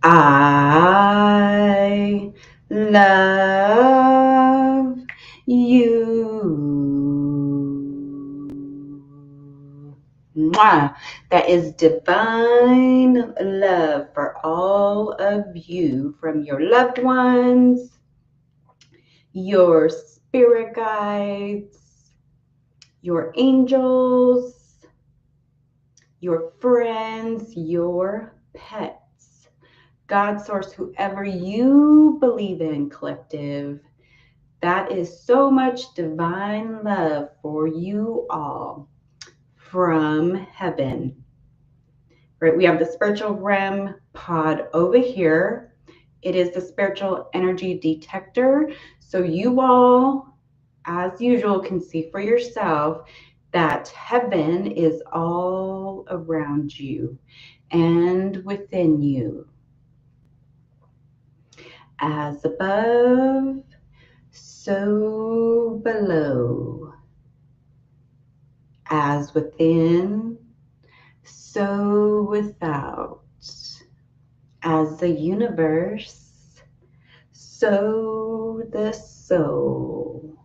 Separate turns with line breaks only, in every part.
I love you. Mwah. That is divine love for all of you from your loved ones, your spirit guides, your angels, your friends, your pets, God, source, whoever you believe in, collective. That is so much divine love for you all from heaven. Right? We have the spiritual realm pod over here. It is the spiritual energy detector. So you all, as usual, can see for yourself that heaven is all around you and within you. As above, so below. As within, so without. As the universe, so the soul.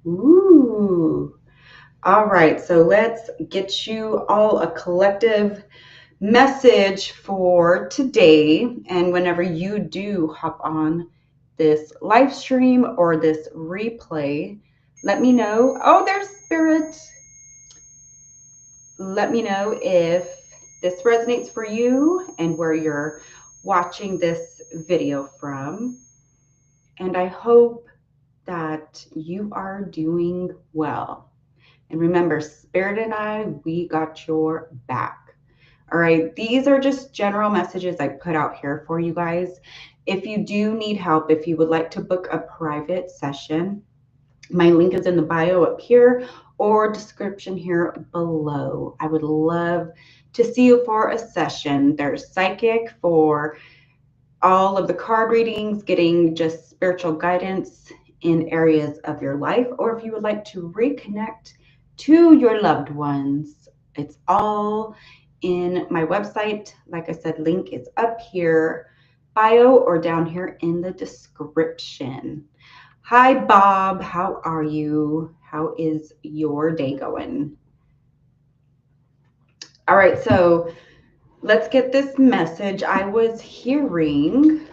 Ooh. All right, so let's get you all a collective message for today. And whenever you do hop on this live stream or this replay, let me know. Oh, there's Spirit. Let me know if this resonates for you and where you're watching this video from. And I hope that you are doing well. And remember, Spirit and I, we got your back. All right, these are just general messages I put out here for you guys. If you do need help, if you would like to book a private session, my link is in the bio up here or description here below. I would love to see you for a session. There's psychic for all of the card readings, getting just spiritual guidance in areas of your life, or if you would like to reconnect to your loved ones, it's all in my website. Like I said, link is up here, bio, or down here in the description. Hi, Bob. How are you? How is your day going? All right, so let's get this message. I was hearing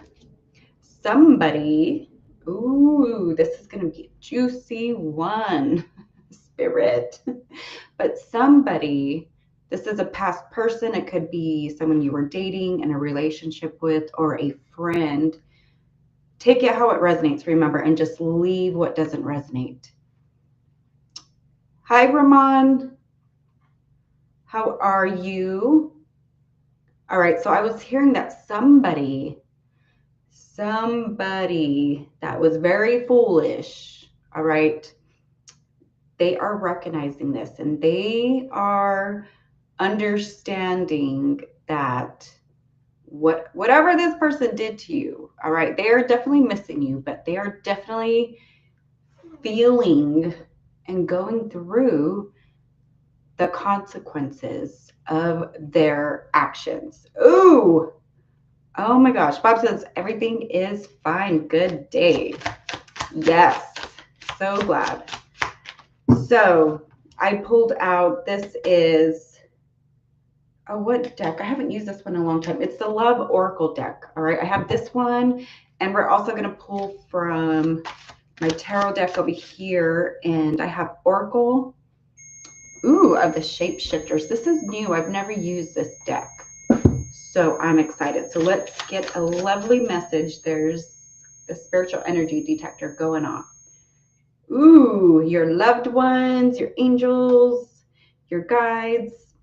somebody. Ooh, this is going to be a juicy one, Spirit. But somebody, this is a past person. It could be someone you were dating, in a relationship with, or a friend. Take it how it resonates, remember, and just leave what doesn't resonate. Hi, Ramon. How are you? All right, so I was hearing that somebody that was very foolish, all right, they are recognizing this and they are understanding that whatever this person did to you, all right, they are definitely missing you, but they are definitely feeling and going through the consequences of their actions. Ooh, oh my gosh. Bob says everything is fine. Good day. Yes, so glad. So I pulled out, this is, oh, what deck? I haven't used this one in a long time. It's the Love Oracle deck. All right, I have this one, and we're also going to pull from my tarot deck over here, and I have Oracle. Ooh, of the Shapeshifters. This is new. I've never used this deck, so I'm excited. So let's get a lovely message. There's the spiritual energy detector going off. Ooh, your loved ones, your angels, your guides,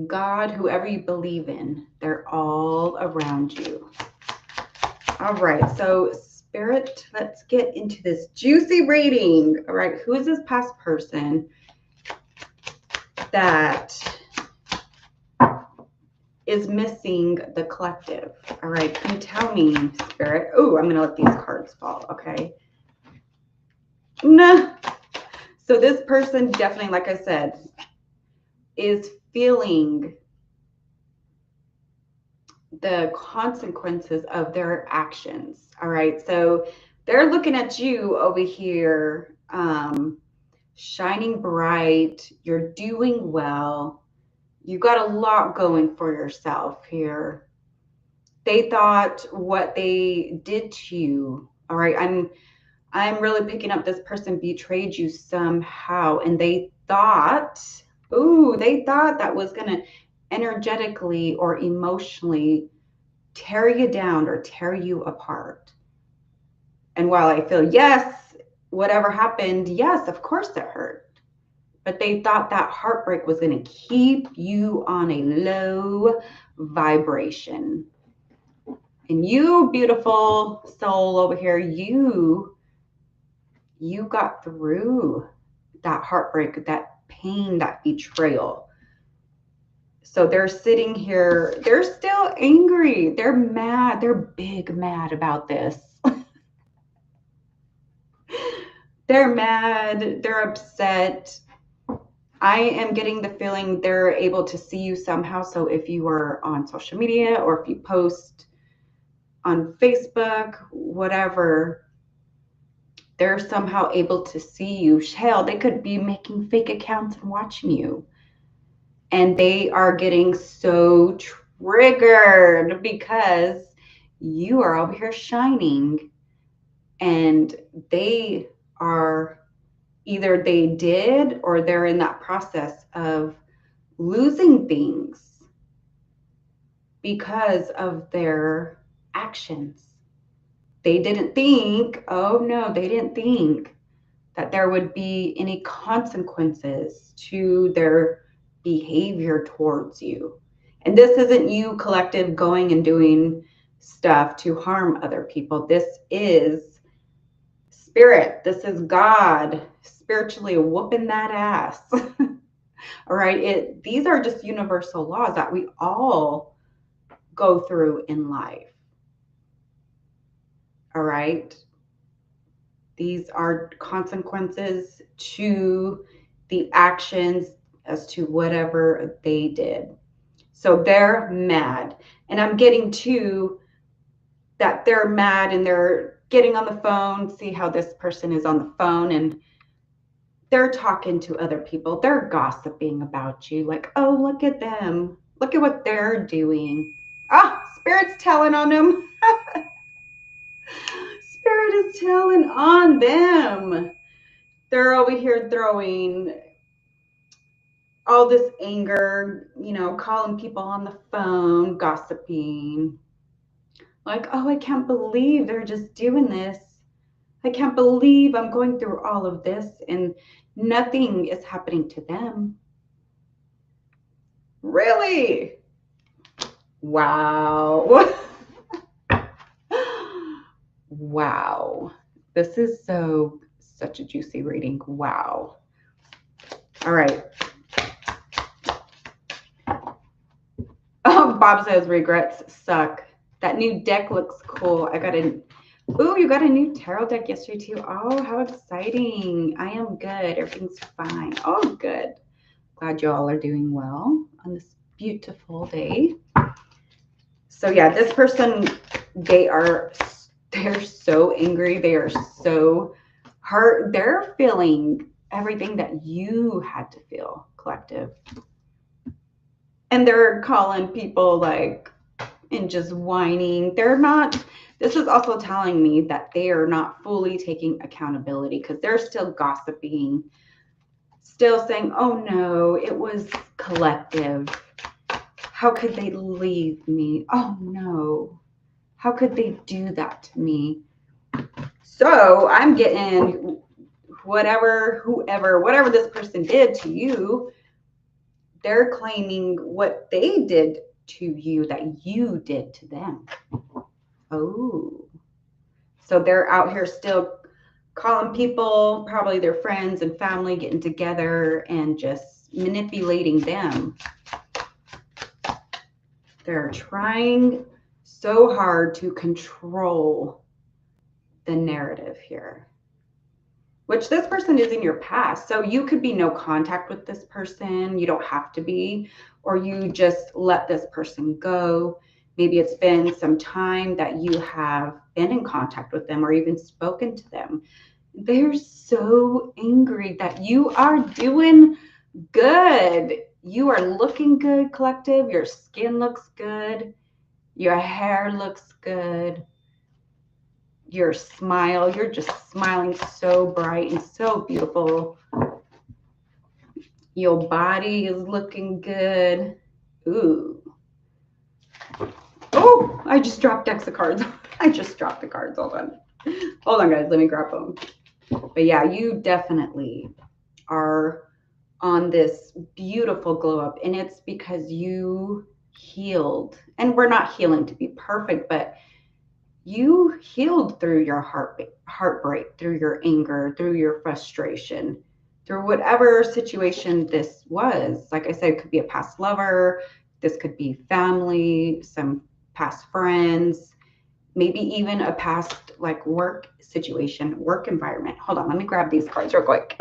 God, whoever you believe in, they're all around you. All right, so Spirit, let's get into this juicy reading. All right, who is this past person that is missing the collective? All right, can you tell me, Spirit? Oh, I'm gonna let these cards fall, okay? Nah. So this person definitely, like I said, is feeling the consequences of their actions. All right. So they're looking at you over here, shining bright. You're doing well. You got a lot going for yourself here. They thought what they did to you. All right. I'm really picking up this person betrayed you somehow. And they thought, ooh, they thought that was going to energetically or emotionally tear you down or tear you apart. And while I feel, yes, whatever happened, yes, of course it hurt. But they thought that heartbreak was going to keep you on a low vibration. And you, beautiful soul over here, you got through that heartbreak, that pain, that betrayal. So they're sitting here, they're still angry. They're mad. They're big mad about this. They're mad. They're upset. I am getting the feeling they're able to see you somehow. So if you are on social media or if you post on Facebook, whatever, they're somehow able to see you. Hell, they could be making fake accounts and watching you. And they are getting so triggered because you are over here shining. And they are either they did or they're in that process of losing things because of their actions. They didn't think, oh no, they didn't think that there would be any consequences to their behavior towards you. And this isn't you, collective, going and doing stuff to harm other people. This is spirit. This is God spiritually whooping that ass. All right. These are just universal laws that we all go through in life. All right. These are consequences to the actions as to whatever they did. So they're mad. And I'm getting to that they're mad and they're getting on the phone, see how this person is on the phone, and they're talking to other people. They're gossiping about you like, oh, look at them. Look at what they're doing. Ah, Spirit's telling on them. Spirit is telling on them. They're over here throwing all this anger, calling people on the phone, gossiping. Like, oh, I can't believe they're just doing this. I can't believe I'm going through all of this and nothing is happening to them. Really? Wow. Wow. This is such a juicy reading. Wow. All right. Oh, Bob says regrets suck. That new deck looks cool. You got a new tarot deck yesterday too. Oh, how exciting. I am good. Everything's fine. Oh, good. Glad you all are doing well on this beautiful day. So yeah, this person, they're so angry. They are so hurt. They're feeling everything that you had to feel, collective. And they're calling people and just whining. This is also telling me that they are not fully taking accountability because they're still gossiping, still saying, oh no, it was collective. How could they leave me? Oh no, how could they do that to me? So I'm getting whatever this person did to you, they're claiming what they did to you that you did to them. Oh, so they're out here still calling people, probably their friends and family, getting together and just manipulating them. They're trying so hard to control the narrative here, which this person is in your past. So you could be no contact with this person. You don't have to be, or you just let this person go. Maybe it's been some time that you have been in contact with them or even spoken to them. They're so angry that you are doing good. You are looking good, collective. Your skin looks good. Your hair looks good. Your smile, you're just smiling so bright and so beautiful. Your body is looking good. Ooh. Oh, I just dropped decks of cards. I just dropped the cards. Hold on. Hold on, guys. Let me grab them. But yeah, you definitely are on this beautiful glow up. And it's because you healed. And we're not healing to be perfect, but you healed through your heartbreak, through your anger, through your frustration, through whatever situation this was. Like I said, it could be a past lover. This could be family, some past friends, maybe even a past like work situation, work environment. Hold on, let me grab these cards real quick.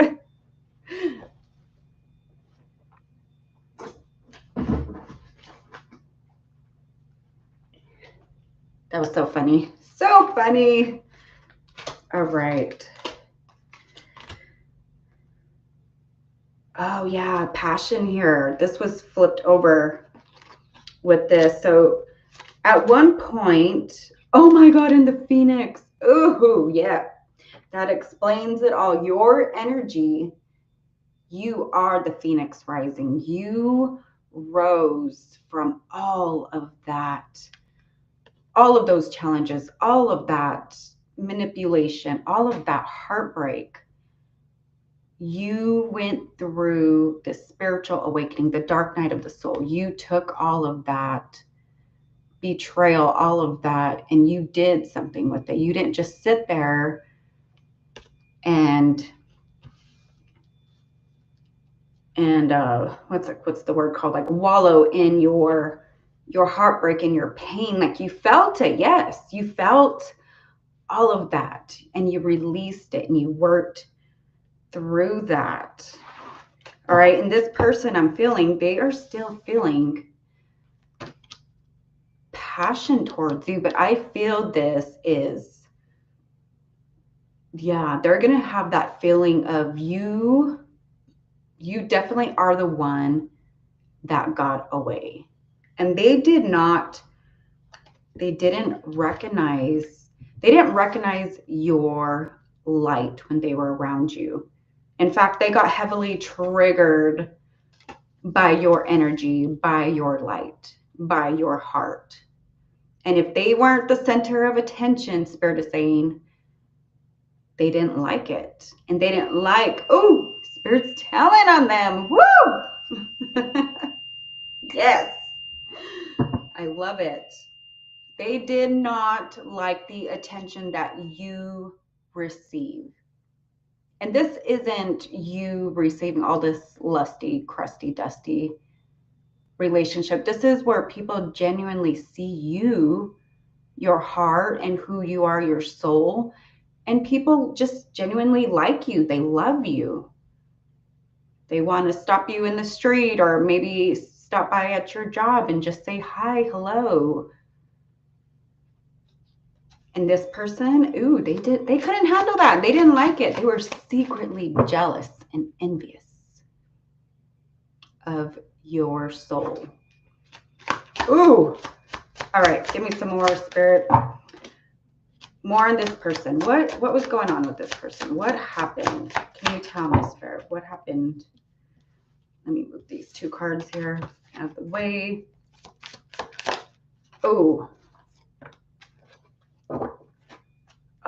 That was so funny. So funny. All right. Oh yeah, passion here. This was flipped over with this. So at one point, oh my God, in the Phoenix. Ooh, yeah. That explains it all. Your energy, you are the Phoenix rising. You rose from all of that, all of those challenges, all of that manipulation, all of that heartbreak. You went through the spiritual awakening, the dark night of the soul. You took all of that betrayal, all of that, and you did something with it. You didn't just sit there and what's the word called, like wallow in your heartbreak and your pain. Like you felt it. Yes, you felt all of that and you released it and you worked through that. All right. And this person I'm feeling, they are still feeling passion towards you, but I feel this is, yeah, they're going to have that feeling of you definitely are the one that got away. And they didn't recognize your light when they were around you. In fact, they got heavily triggered by your energy, by your light, by your heart. And if they weren't the center of attention, Spirit is saying, they didn't like it. And they didn't like, oh, Spirit's telling on them. Woo! Yes. I love it. They did not like the attention that you receive. And this isn't you receiving all this lusty, crusty, dusty relationship. This is where people genuinely see you, your heart, and who you are, your soul. And people just genuinely like you. They love you. They want to stop you in the street or maybe stop by at your job and just say hi, hello. And this person, ooh, they couldn't handle that. They didn't like it. They were secretly jealous and envious of your soul. Ooh. All right, give me some more, Spirit. More on this person. What was going on with this person? What happened? Can you tell me, Spirit? What happened? Let me move these two cards here out of the way. Oh.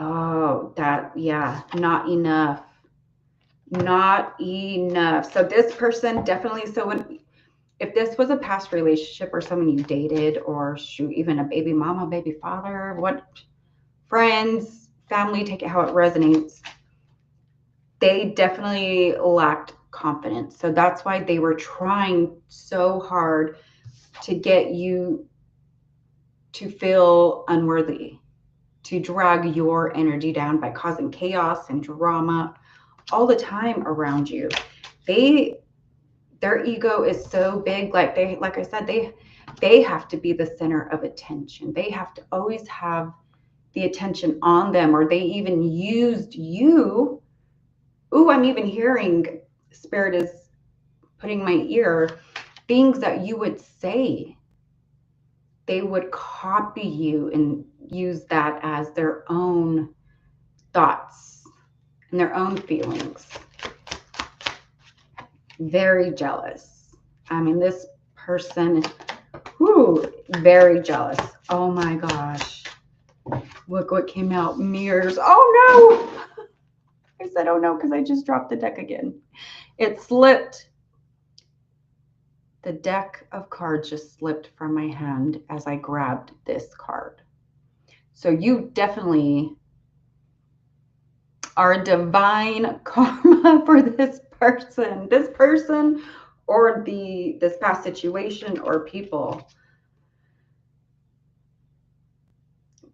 Oh, that, yeah, not enough. Not enough. So this person definitely, so if this was a past relationship or someone you dated or shoot, even a baby mama, baby father, what, friends, family, take it how it resonates, they definitely lacked confidence. So that's why they were trying so hard to get you to feel unworthy, to drag your energy down by causing chaos and drama all the time around you. Their ego is so big. Like I said, they have to be the center of attention. They have to always have the attention on them, or they even used you. Ooh, I'm even hearing Spirit is putting my ear, things that you would say. They would copy you and use that as their own thoughts and their own feelings. Very jealous. I mean, this person, whoo, very jealous. Oh my gosh. Look what came out. Mirrors. Oh no. I said, oh no, because I just dropped the deck again. It slipped. The deck of cards just slipped from my hand as I grabbed this card. So you definitely are divine karma for this person or this past situation or people.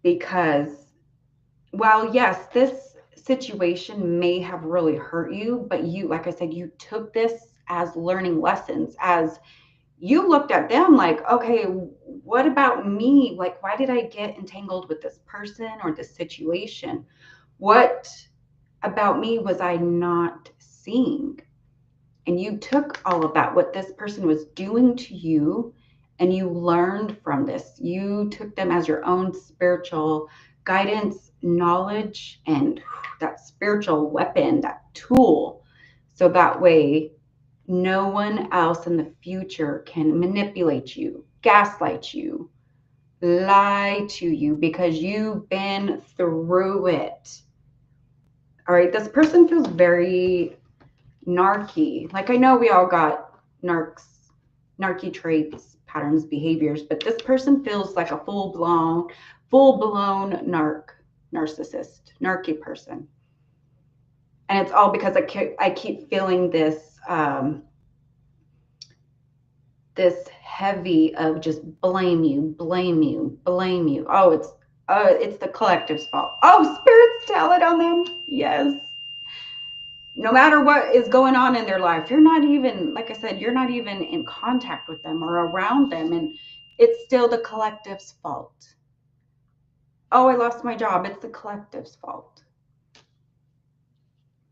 Because while yes, this situation may have really hurt you, but you, like I said, you took this as learning lessons, as you looked at them like, okay, what about me? Like, why did I get entangled with this person or this situation? What about me was I not seeing? And you took all of that, what this person was doing to you, and you learned from this. You took them as your own spiritual guidance, knowledge, and that spiritual weapon, that tool. So that way, no one else in the future can manipulate you, gaslight you, lie to you, because you've been through it. All right, this person feels very narky. Like, I know we all got narky traits, patterns, behaviors, but this person feels like a full-blown narcissist, narky person. And it's all because I keep feeling this this heavy of just blame you. Oh, it's the collective's fault. Oh, Spirit's telling on them. Yes. No matter what is going on in their life, you're not even, like I said, you're not even in contact with them or around them, and it's still the collective's fault. Oh, I lost my job. It's the collective's fault.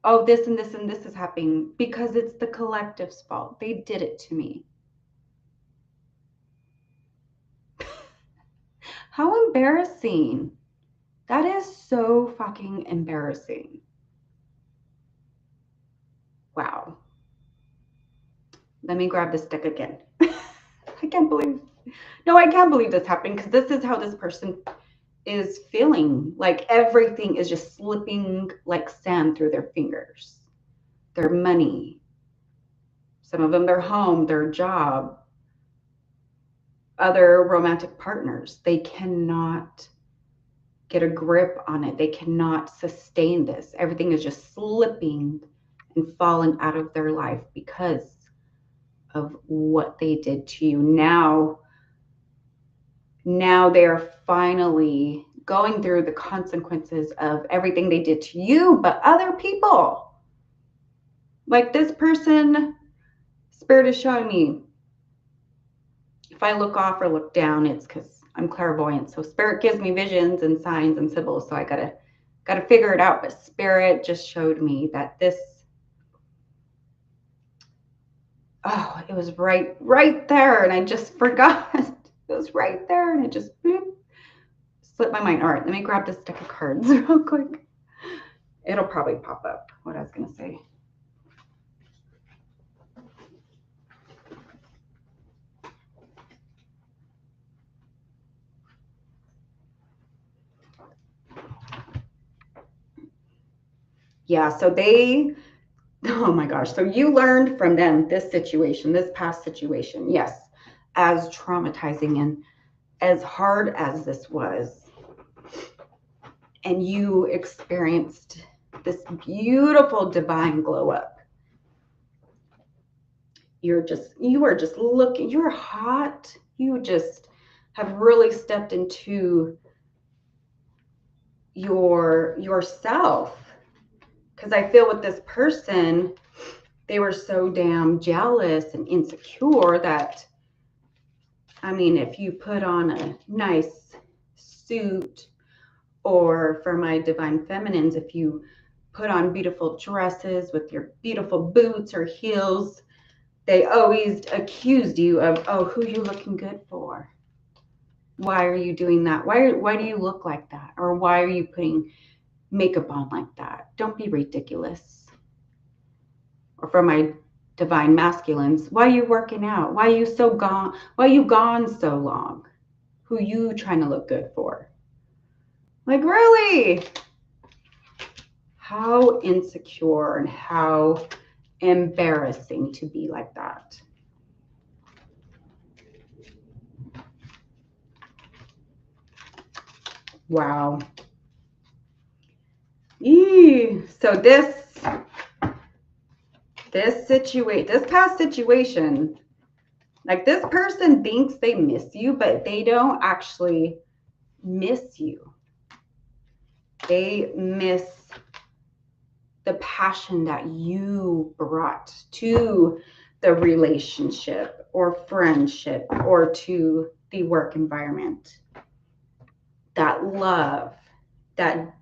Oh, this and this and this is happening because it's the collective's fault. They did it to me. How embarrassing. That is so fucking embarrassing. Wow. Let me grab this deck again. I can't believe this happened, because this is how this person is feeling. Like everything is just slipping like sand through their fingers. Their money, some of them their home, their job, other romantic partners. They cannot get a grip on it. They cannot sustain this. Everything is just slipping and falling out of their life because of what they did to you. Now they are finally going through the consequences of everything they did to you, but other people. Like this person, Spirit is showing me, if I look off or look down, it's because I'm clairvoyant. So Spirit gives me visions and signs and symbols. So I gotta figure it out. But Spirit just showed me that this, oh, it was right there, and I just forgot. It was right there, and it just boop, slipped my mind. All right, let me grab this deck of cards real quick. It'll probably pop up what I was gonna say. Yeah, so they, oh my gosh. So you learned from them this situation, this past situation. Yes, as traumatizing and as hard as this was. And you experienced this beautiful divine glow up. You are just looking, you're hot. You just have really stepped into yourself. Because I feel with this person, they were so damn jealous and insecure that I mean, if you put on a nice suit, or for my divine feminines, if you put on beautiful dresses with your beautiful boots or heels, they always accused you of, oh, who you looking good for? Why are you doing that? Why do you look like that? Or why are you putting makeup on like that? Don't be ridiculous. Or for my divine masculines, why are you working out? Why are you so gone? Why are you gone so long? Who you trying to look good for? Like, really? How insecure and how embarrassing to be like that. Wow. Eee. So this past situation, like this person thinks they miss you, but they don't actually miss you. They miss the passion that you brought to the relationship or friendship or to the work environment. That love, that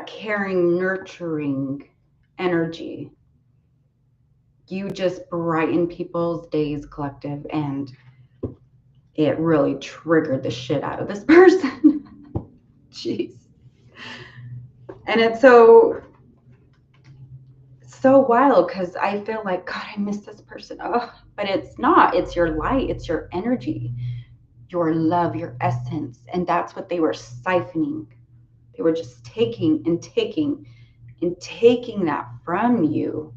caring, nurturing energy. You just brighten people's days, collective, and it really triggered the shit out of this person. Jeez. And it's so wild because I feel like, God, I miss this person. Oh, but it's not. It's your light. It's your energy, your love, your essence. And that's what they were siphoning. They were just taking and taking and taking that from you.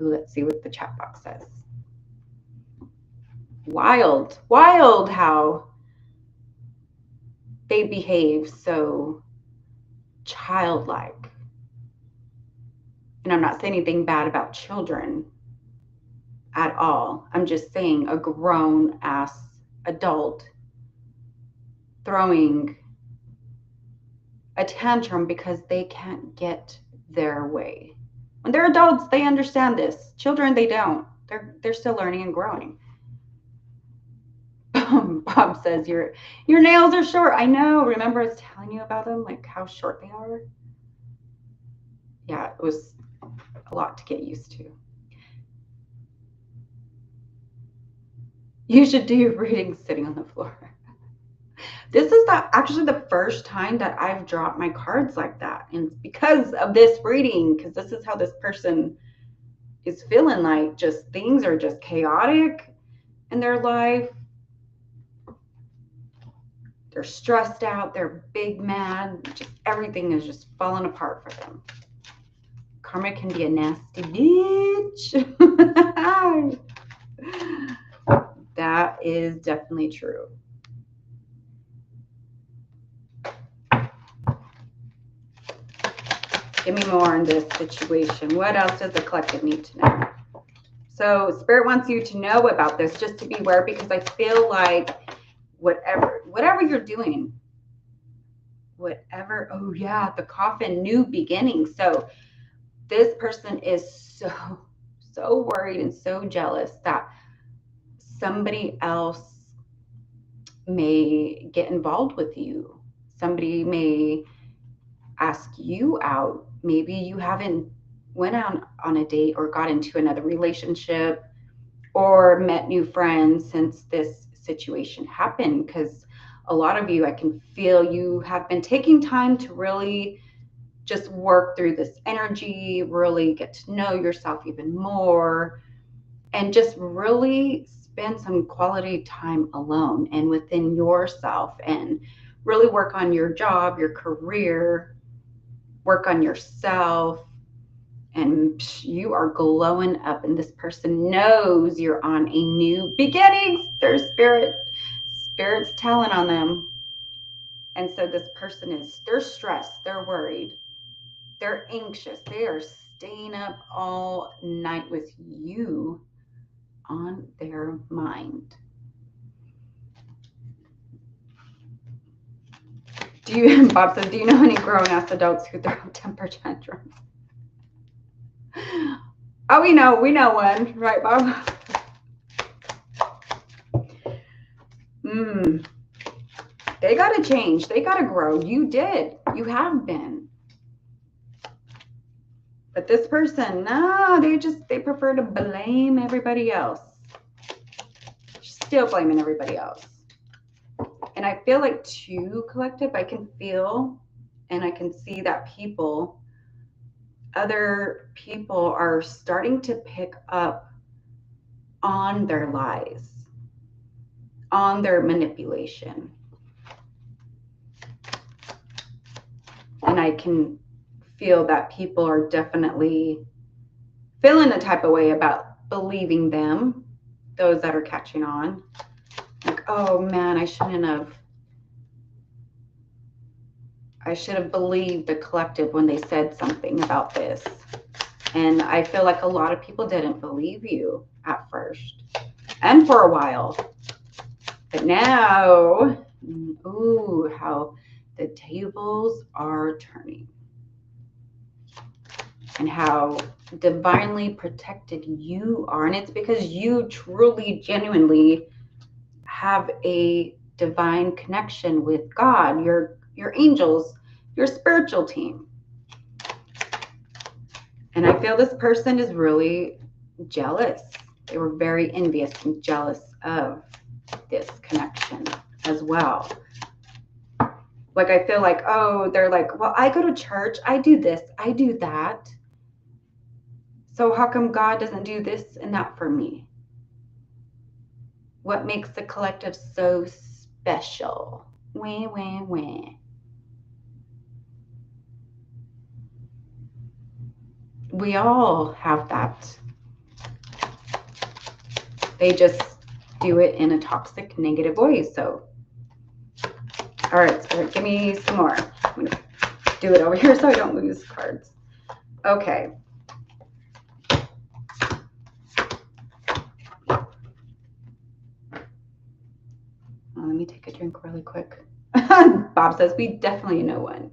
Ooh, let's see what the chat box says. Wild how they behave so childlike. And I'm not saying anything bad about children at all. I'm just saying a grown ass adult throwing a tantrum because they can't get their way. When they're adults, they understand this. Children, they don't. They're still learning and growing. Bob says your nails are short. I know. Remember I was telling you about them, like how short they are? Yeah, it was a lot to get used to. You should do your reading sitting on the floor. This is actually the first time that I've dropped my cards like that. And it's because of this reading, because this is how this person is feeling, like just things are just chaotic in their life. They're stressed out. They're big mad. Just everything is just falling apart for them. Karma can be a nasty bitch. That is definitely true. Give me more on this situation. What else does the collective need to know? So Spirit wants you to know about this, just to be aware, because I feel like whatever you're doing, oh yeah, the coffin, new beginning. So this person is so worried and so jealous that somebody else may get involved with you. Somebody may ask you out. Maybe you haven't went out on a date or got into another relationship or met new friends since this situation happened, because a lot of you, I can feel you have been taking time to really just work through this energy, really get to know yourself even more, and just really spend some quality time alone and within yourself, and really work on your job, your career, work on yourself. And you are glowing up, and this person knows you're on a new beginning. Their spirit's telling on them. And so this person they're stressed, they're worried, they're anxious, they are staying up all night with you on their mind. Bob says, do you know any grown-ass adults who throw temper tantrums? Oh, we know one, right, Bob? They got to change. They got to grow. You did. You have been. But this person, no, they prefer to blame everybody else. Still blaming everybody else. And I feel like too, collective, I can feel and I can see that other people are starting to pick up on their lies, on their manipulation. And I can feel that people are definitely feeling a type of way about believing them, those that are catching on. Like, oh man, I should have believed the collective when they said something about this. And I feel like a lot of people didn't believe you at first and for a while. But now, ooh, how the tables are turning. And how divinely protected you are. And it's because you truly, genuinely have a divine connection with God, your angels, your spiritual team. And I feel this person is really jealous. They were very envious and jealous of this connection as well. Like, I feel like, oh, they're like, well, I go to church, I do this, I do that. So how come God doesn't do this and that for me? What makes the collective so special? Wah, wah, wah. We all have that. They just do it in a toxic, negative way. So, all right, Spirit, give me some more. I'm going to do it over here so I don't lose cards. Okay. Let me take a drink really quick. Bob says, we definitely know one.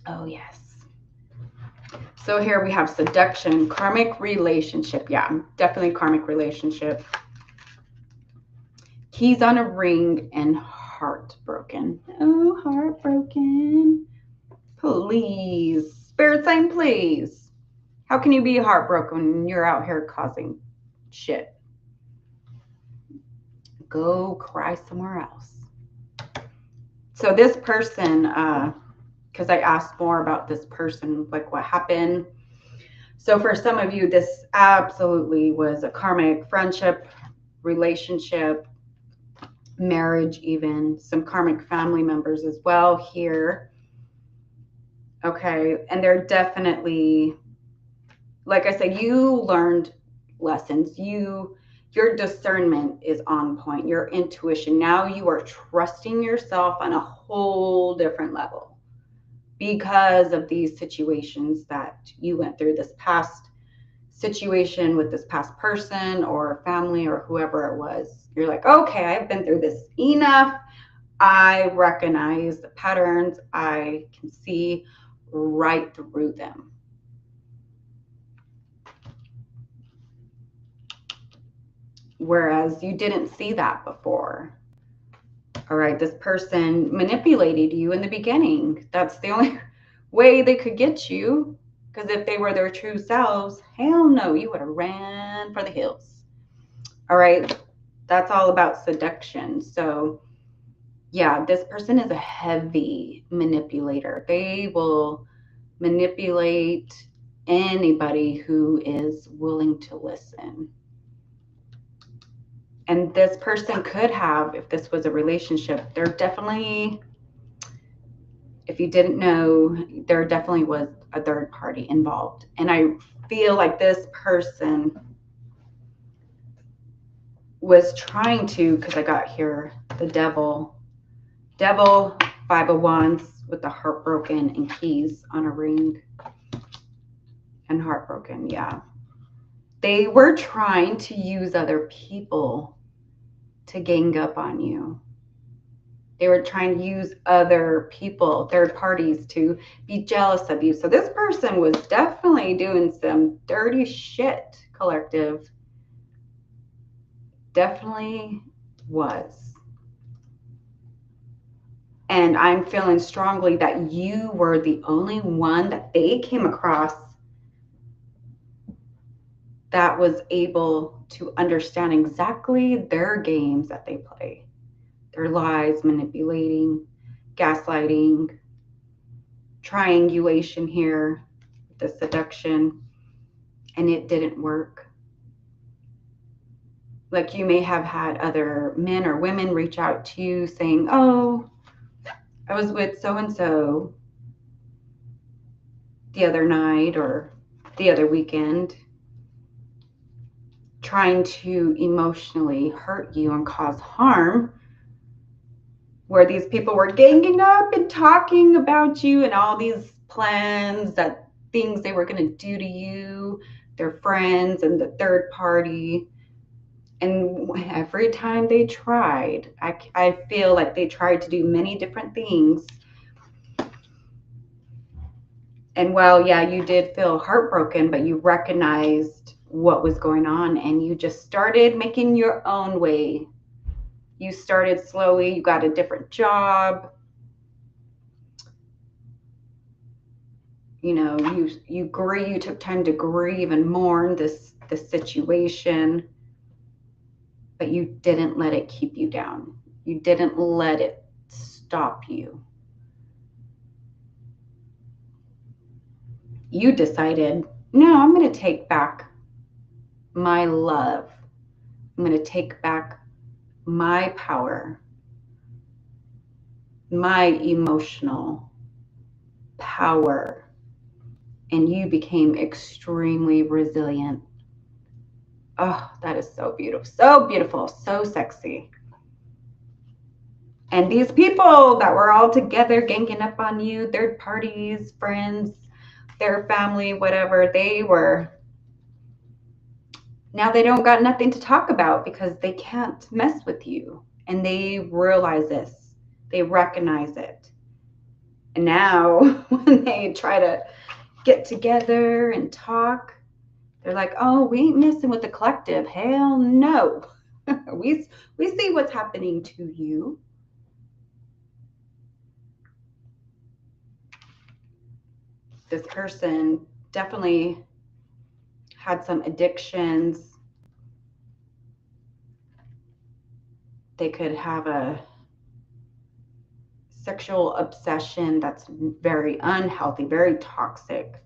Oh, yes. So here we have seduction, karmic relationship. Yeah, definitely karmic relationship. Keys on a ring and heartbroken. Oh, heartbroken. Please. Spirit sign, please. How can you be heartbroken when you're out here causing shit? Go cry somewhere else. So this person, because I asked more about this person, like what happened. So for some of you, this absolutely was a karmic friendship, relationship, marriage, even some karmic family members as well here. Okay. And they're definitely, like I said, you learned lessons. Your discernment is on point, your intuition. Now you are trusting yourself on a whole different level because of these situations that you went through, this past situation with this past person or family or whoever it was. You're like, okay, I've been through this enough. I recognize the patterns. I can see right through them. Whereas you didn't see that before. All right, this person manipulated you in the beginning. That's the only way they could get you. Because if they were their true selves, hell no, you would have ran for the hills. All right, that's all about seduction. So yeah, this person is a heavy manipulator. They will manipulate anybody who is willing to listen. And this person could have, if this was a relationship, there definitely, if you didn't know, there definitely was a third party involved. And I feel like this person was trying to, because I got here, the devil, 5 of wands with the heartbroken and keys on a ring and heartbroken. Yeah. They were trying to use other people to gang up on you. They were trying to use other people, third parties, to be jealous of you. So this person was definitely doing some dirty shit, collective. Definitely was. And I'm feeling strongly that you were the only one that they came across that was able to understand exactly their games that they play. Their lies, manipulating, gaslighting, triangulation here, the seduction, and it didn't work. Like you may have had other men or women reach out to you saying, oh, I was with so and so the other night or the other weekend, trying to emotionally hurt you and cause harm, where these people were ganging up and talking about you and all these plans, that things they were going to do to you, their friends and the third party. And every time they tried, I feel like they tried to do many different things. And while, yeah, you did feel heartbroken, but you recognized what was going on and you just started making your own way. You started slowly, you got a different job. You know, you took time to grieve and mourn this situation, but you didn't let it keep you down. You didn't let it stop you. You decided, no, I'm going to take back my love. I'm going to take back my power, my emotional power. And you became extremely resilient. Oh, that is so beautiful, so sexy. And these people that were all together ganging up on you, third parties, friends, their family, whatever, now they don't got nothing to talk about because they can't mess with you. And they realize this, they recognize it. And now when they try to get together and talk, they're like, oh, we ain't messing with the collective. Hell no. we see what's happening to you. This person definitely had some addictions. They could have a sexual obsession that's very unhealthy, very toxic.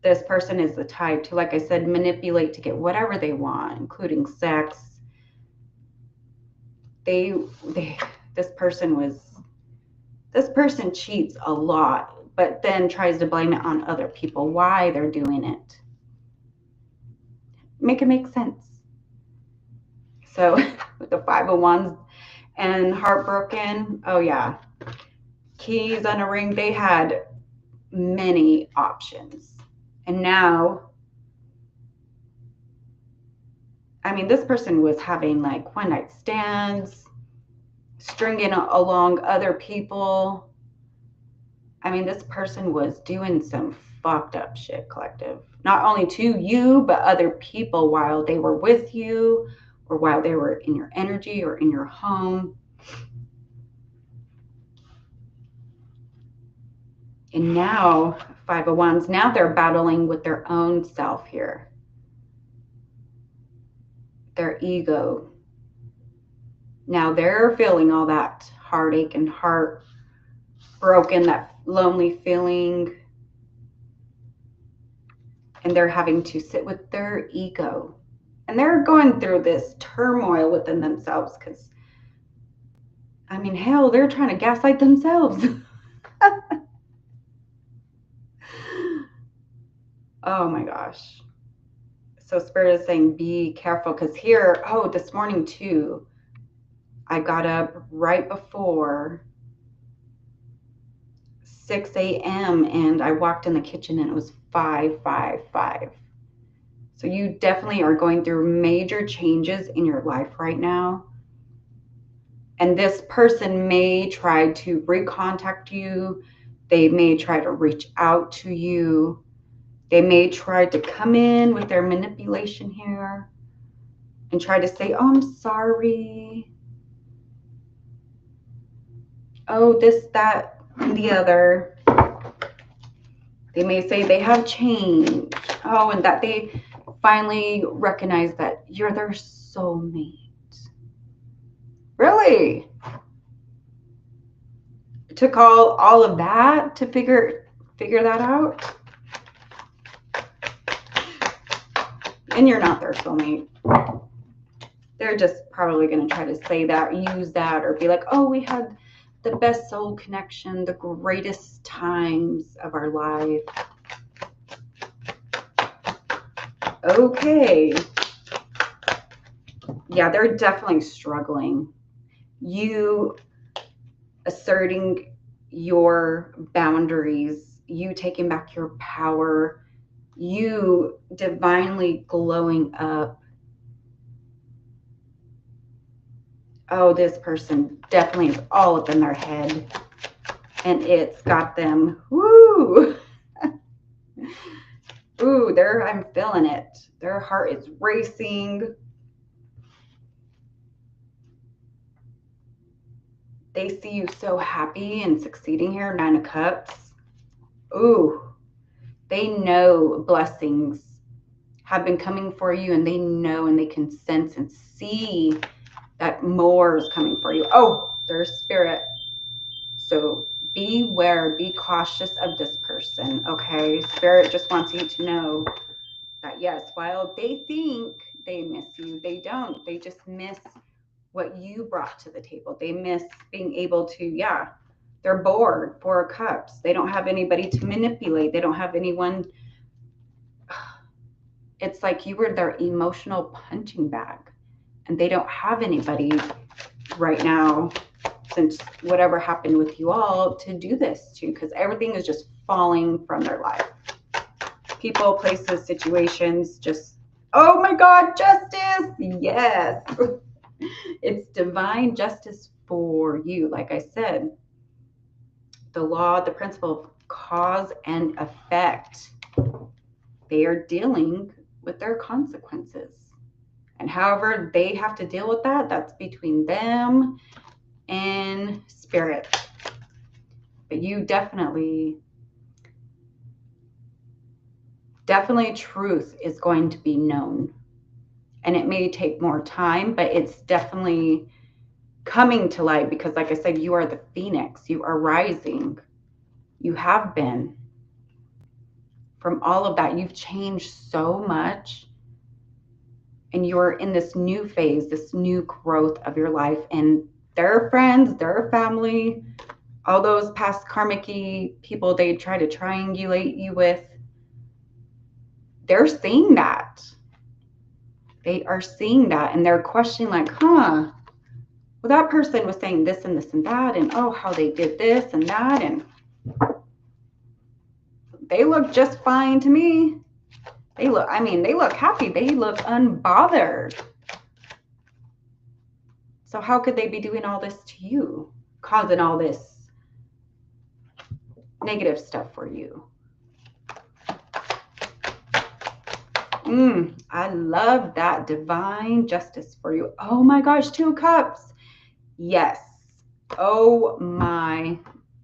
This person is the type to, like I said, manipulate to get whatever they want, including sex. This person cheats a lot, but then tries to blame it on other people, why they're doing it. Make it make sense. So with the 501s and heartbroken, oh yeah, keys on a ring, they had many options. And now, I mean, this person was having like one night stands, stringing along other people. I mean, this person was doing some fucked up shit, collective. Not only to you, but other people while they were with you or while they were in your energy or in your home. And now, 501s, now they're battling with their own self here. Their ego. Now they're feeling all that heartache and heartbroken, that lonely feeling. And they're having to sit with their ego. And they're going through this turmoil within themselves because, I mean, hell, they're trying to gaslight themselves. Oh my gosh. So Spirit is saying, be careful, because here, oh, this morning too, I got up right before 6 a.m. and I walked in the kitchen and it was 555. So you definitely are going through major changes in your life right now. And this person may try to recontact you. They may try to reach out to you. They may try to come in with their manipulation here and try to say, oh, I'm sorry. Oh, this, that, and the other. They may say they have changed. Oh, and that they finally recognize that you're their soulmate. Really? It took all of that to figure that out? And you're not their soulmate. They're just probably going to try to say that, use that, or be like, oh, we had the best soul connection, the greatest times of our life. Okay. Yeah, they're definitely struggling. You asserting your boundaries, you taking back your power, you divinely glowing up. Oh, this person definitely is all up in their head, and it's got them, woo! Ooh, I'm feeling it. Their heart is racing. They see you so happy and succeeding here, 9 of Cups. Ooh, they know blessings have been coming for you, and they know and they can sense and see that more is coming for you. Oh, there's spirit. So beware, be cautious of this person, okay? Spirit just wants you to know that, yes, while they think they miss you, they don't. They just miss what you brought to the table. They miss being able to, yeah, they're bored. 4 of Cups. They don't have anybody to manipulate. They don't have anyone. It's like you were their emotional punching bag, and they don't have anybody right now, since whatever happened with you all, to do this to, because everything is just falling from their life. People, places, situations, just, oh my God, justice. Yes. It's divine justice for you. Like I said, the law, the principle of cause and effect. They are dealing with their consequences. And however they have to deal with that, that's between them and spirit. But you definitely truth is going to be known. And it may take more time, but it's definitely coming to light, because like I said, you are the phoenix. You are rising. You have been. From all of that, you've changed so much. And you're in this new phase, this new growth of your life. And their friends, their family, all those past karmic-y people they try to triangulate you with, they're seeing that. They are seeing that, and they're questioning like, huh, well, that person was saying this and this and that, and oh, how they did this and that, and they look just fine to me. They look happy. They look unbothered. So how could they be doing all this to you, causing all this negative stuff for you? I love that divine justice for you. Oh my gosh, 2 of Cups. Yes. Oh my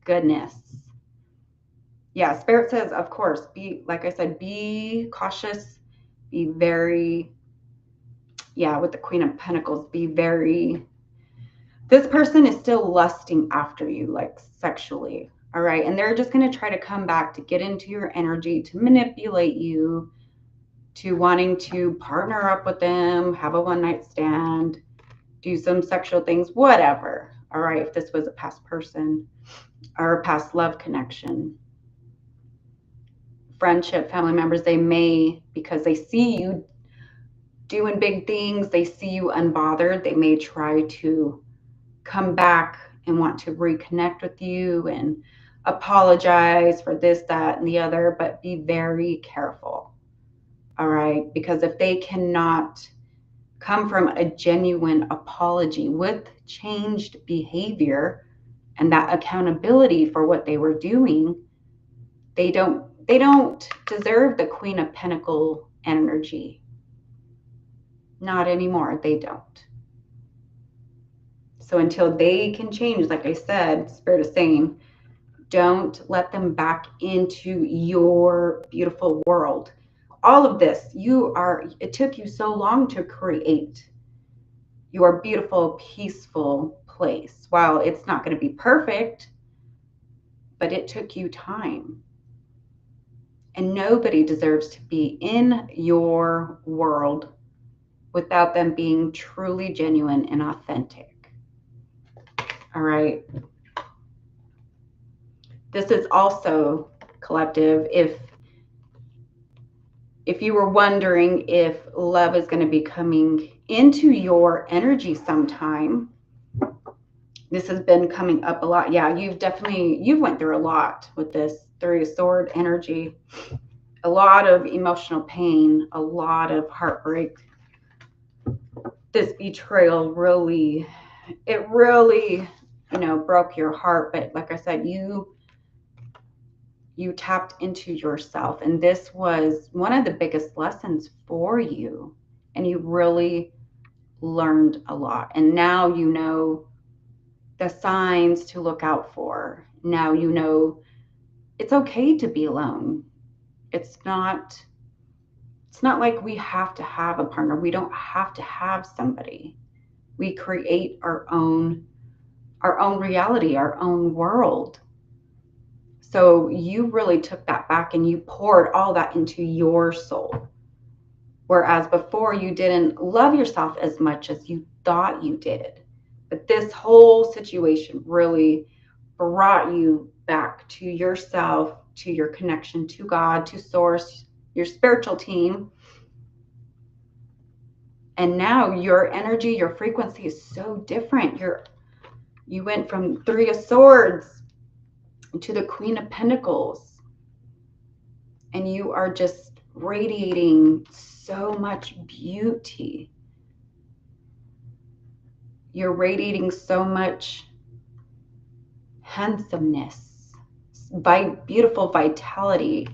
goodness. Yeah, Spirit says, of course, be, like I said, be cautious, be very, yeah, with the Queen of Pentacles, be very, this person is still lusting after you, like sexually, all right? And they're just going to try to come back to get into your energy, to manipulate you, to wanting to partner up with them, have a one-night stand, do some sexual things, whatever, all right? If this was a past person or a past love connection, friendship, family members, they may, because they see you doing big things, they see you unbothered, they may try to come back and want to reconnect with you and apologize for this, that, and the other, but be very careful, all right? Because if they cannot come from a genuine apology with changed behavior and that accountability for what they were doing, they don't deserve the Queen of Pentacles energy. Not anymore. They don't. So until they can change, like I said, Spirit is saying, don't let them back into your beautiful world. All of this, it took you so long to create your beautiful, peaceful place. While it's not going to be perfect, but it took you time. And nobody deserves to be in your world without them being truly genuine and authentic. All right. This is also collective. If you were wondering if love is going to be coming into your energy sometime, this has been coming up a lot. Yeah, you've went through a lot with this Three of Swords energy. A lot of emotional pain, a lot of heartbreak. This betrayal really, broke your heart. But like I said, you tapped into yourself, and this was one of the biggest lessons for you, and you really learned a lot. And now you know the signs to look out for. Now you know it's okay to be alone. It's not like we have to have a partner. We don't have to have somebody. We create our own reality, our own world. So you really took that back and you poured all that into your soul. Whereas before you didn't love yourself as much as you thought you did. But this whole situation really brought you back to yourself, to your connection to God, to Source, your spiritual team. And now your energy, your frequency is so different. You went from Three of Swords to the Queen of Pentacles. And you are just radiating so much beauty. You're radiating so much handsomeness, beautiful vitality.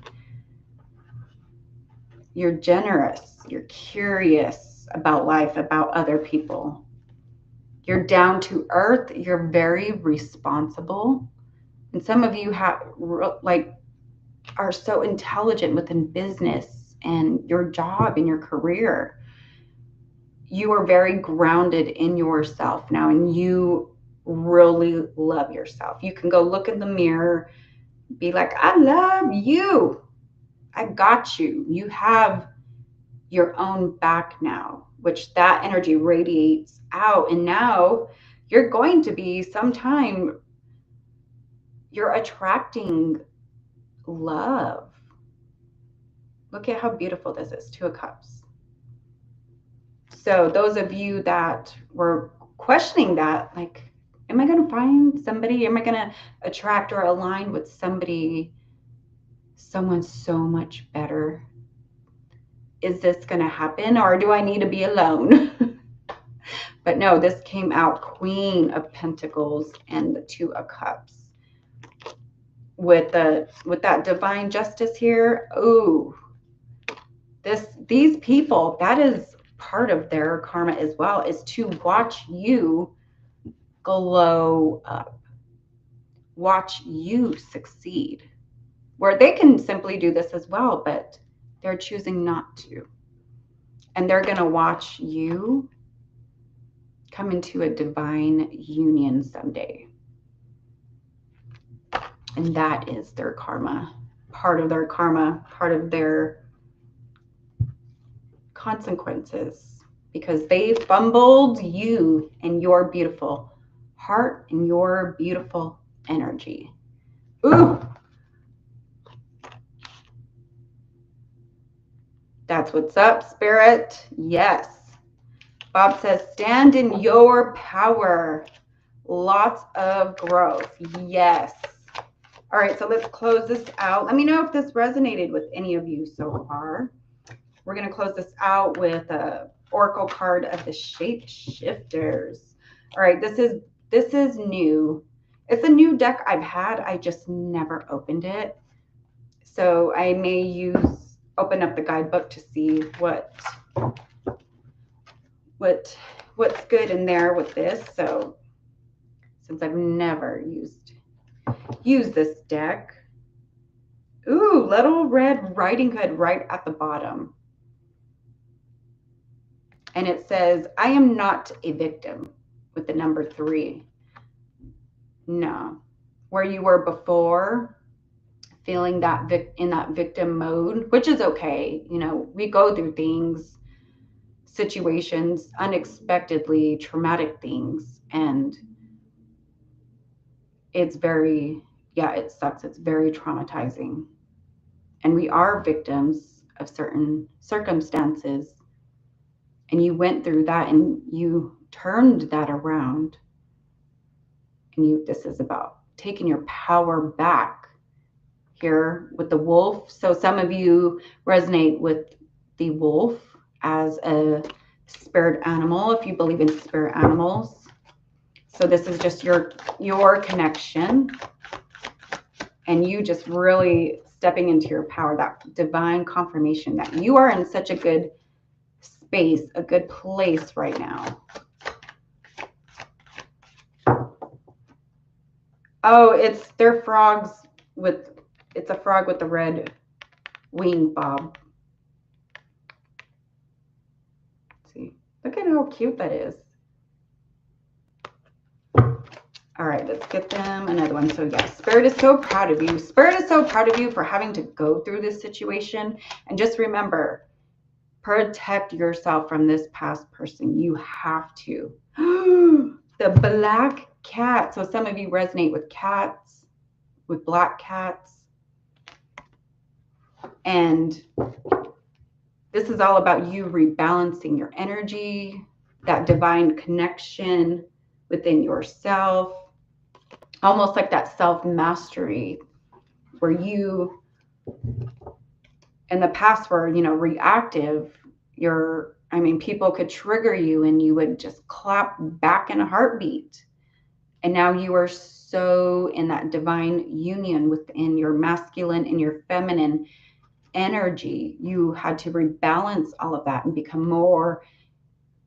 You're generous. You're curious about life, about other people. You're down to earth. You're very responsible. And some of you are so intelligent within business and your job and your career. You are very grounded in yourself now, and you really love yourself. You can go look in the mirror, be like, I love you. I got you. You have your own back now, which that energy radiates out. And now you're going to be sometime, you're attracting love. Look at how beautiful this is. Two of Cups. So those of you that were questioning that, like, am I going to find somebody? Am I going to attract or align with someone so much better? Is this going to happen, or do I need to be alone? But no, this came out Queen of Pentacles and the Two of Cups. With that divine justice here, oh, these people, that is part of their karma as well, is to watch you glow up, watch you succeed, where they can simply do this as well, but they're choosing not to. And they're going to watch you come into a divine union someday. And that is their karma, part of their consequences, because they fumbled you and your beautiful heart and your beautiful energy. Ooh. That's what's up, Spirit. Yes. Bob says, stand in your power. Lots of growth. Yes. All right, so let's close this out. Let me know if this resonated with any of you so far. We're going to close this out with Oracle card of the Shapeshifters. All right, this is new. It's a new deck I've had. I just never opened it. So I may open up the guidebook to see what's good in there with this. So since I've never used this deck. Ooh, Little Red Riding Hood right at the bottom. And it says, I am not a victim with the number 3. No. Where you were before, feeling that in that victim mode, which is okay. You know, we go through things, situations, unexpectedly traumatic things, and it's very, yeah, it sucks. It's very traumatizing. And we are victims of certain circumstances. And you went through that and you turned that around. And this is about taking your power back here with the wolf. So some of you resonate with the wolf as a spirit animal, if you believe in spirit animals. So this is just your connection, and you just really stepping into your power, that divine confirmation that you are in such a good space, a good place right now. Oh, they're frogs it's a frog with the red wing bob. Let's see, look at how cute that is. All right, let's get them another one. So yeah, Spirit is so proud of you. Spirit is so proud of you for having to go through this situation. And just remember, protect yourself from this past person. You have to. The black cat. So some of you resonate with cats, with black cats. And this is all about you rebalancing your energy, that divine connection within yourself. Almost like that self-mastery where you in the past were, you know, reactive. People could trigger you and you would just clap back in a heartbeat. And now you are so in that divine union within your masculine and your feminine energy. You had to rebalance all of that and become more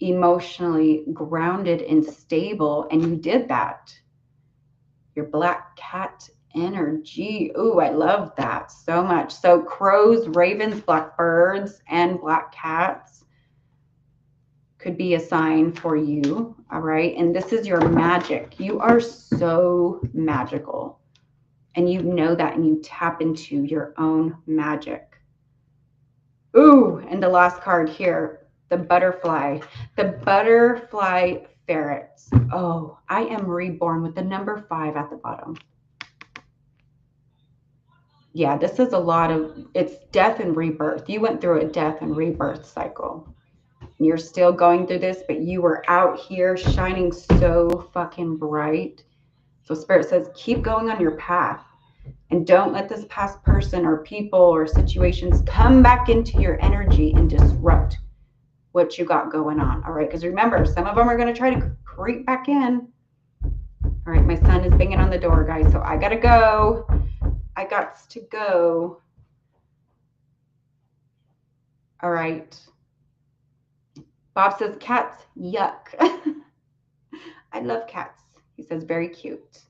emotionally grounded and stable. And you did that. Your black cat energy. Ooh, I love that so much. So crows, ravens, blackbirds, and black cats could be a sign for you. All right. And this is your magic. You are so magical. And you know that, and you tap into your own magic. Ooh, and the last card here, the butterfly. The butterfly ferrets. Oh, I am reborn with the number 5 at the bottom. Yeah, this is it's death and rebirth. You went through a death and rebirth cycle. You're still going through this, but you were out here shining so fucking bright. So Spirit says, keep going on your path. And don't let this past person or people or situations come back into your energy and disrupt what you got going on. All right. Because remember, some of them are going to try to creep back in. All right. My son is banging on the door, guys. So I got to go. I got to go. All right. Bob says, cats, yuck. I love cats. He says, very cute.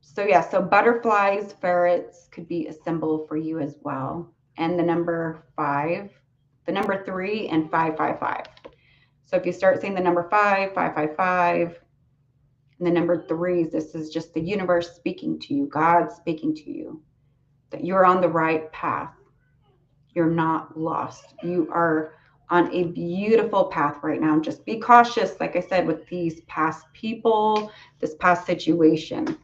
So yeah, so butterflies, ferrets could be a symbol for you as well. And the number 5, the number 3, and 555. So if you start saying the number 5, 555, and the number 3s, this is just the universe speaking to you, God speaking to you, that you're on the right path. You're not lost. You are on a beautiful path right now. Just be cautious, like I said, with these past people, this past situation.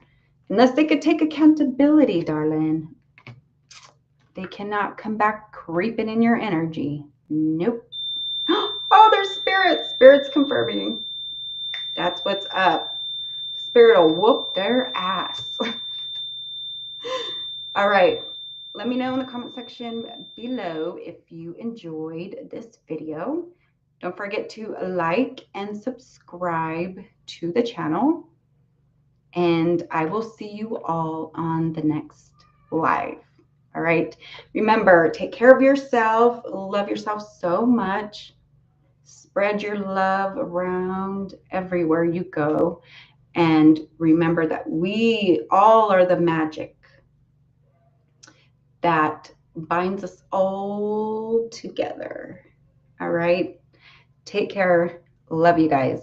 Unless they could take accountability, darling. They cannot come back creeping in your energy. Nope. Oh, there's spirits. Spirits confirming. That's what's up. Spirit will whoop their ass. All right. Let me know in the comment section below if you enjoyed this video. Don't forget to like and subscribe to the channel. And I will see you all on the next live. All right. Remember, take care of yourself. Love yourself so much. Spread your love around everywhere you go. And remember that we all are the magic that binds us all together. All right. Take care. Love you guys.